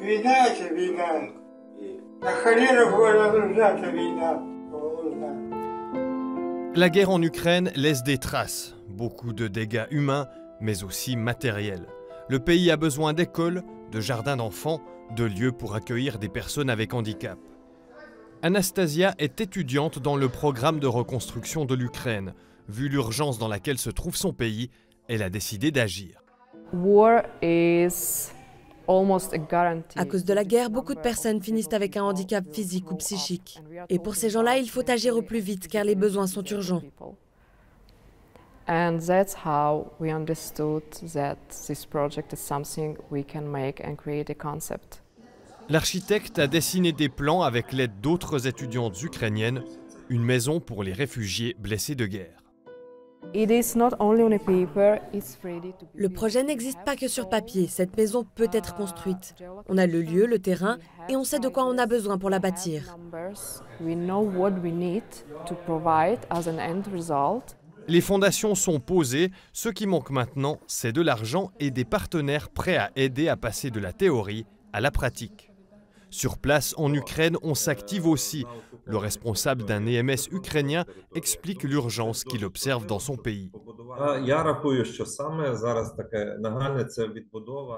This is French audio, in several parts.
Війна – це війна. На колінах вона нужна, це війна. La guerre en Ukraine laisse des traces, beaucoup de dégâts humains, mais aussi matériels. Le pays a besoin d'écoles, de jardins d'enfants, de lieux pour accueillir des personnes avec handicap. Anastasia est étudiante dans le programme de reconstruction de l'Ukraine. Vu l'urgence dans laquelle se trouve son pays, elle a décidé d'agir. À cause de la guerre, beaucoup de personnes finissent avec un handicap physique ou psychique. Et pour ces gens-là, il faut agir au plus vite car les besoins sont urgents. And that's how we understood that this project is something we can make and create a concept. L'architecte a dessiné des plans avec l'aide d'autres étudiantes ukrainiennes, une maison pour les réfugiés blessés de guerre. Le projet n'existe pas que sur papier. Cette maison peut être construite. On a le lieu, le terrain, et on sait de quoi on a besoin pour la bâtir. Les fondations sont posées. Ce qui manque maintenant, c'est de l'argent et des partenaires prêts à aider à passer de la théorie à la pratique. Sur place, en Ukraine, on s'active aussi. Le responsable d'un EMS ukrainien explique l'urgence qu'il observe dans son pays.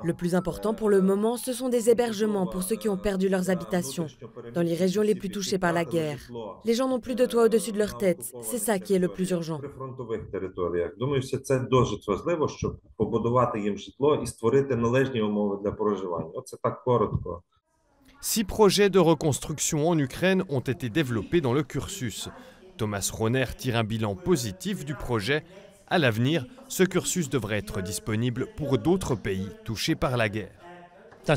Le plus important pour le moment, ce sont des hébergements pour ceux qui ont perdu leurs habitations, dans les régions les plus touchées par la guerre. Les gens n'ont plus de toit au-dessus de leur tête. C'est ça qui est le plus urgent. 6 projets de reconstruction en Ukraine ont été développés dans le cursus. Thomas Rohner tire un bilan positif du projet. À l'avenir, ce cursus devrait être disponible pour d'autres pays touchés par la guerre. Dès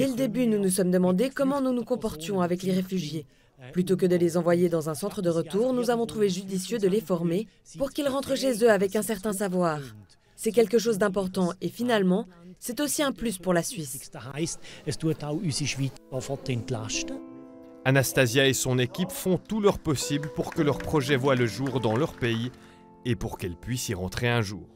le début, nous nous sommes demandé comment nous nous comportions avec les réfugiés. Plutôt que de les envoyer dans un centre de retour, nous avons trouvé judicieux de les former pour qu'ils rentrent chez eux avec un certain savoir. C'est quelque chose d'important et finalement, c'est aussi un plus pour la Suisse. Anastasia et son équipe font tout leur possible pour que leur projet voie le jour dans leur pays et pour qu'elle puisse y rentrer un jour.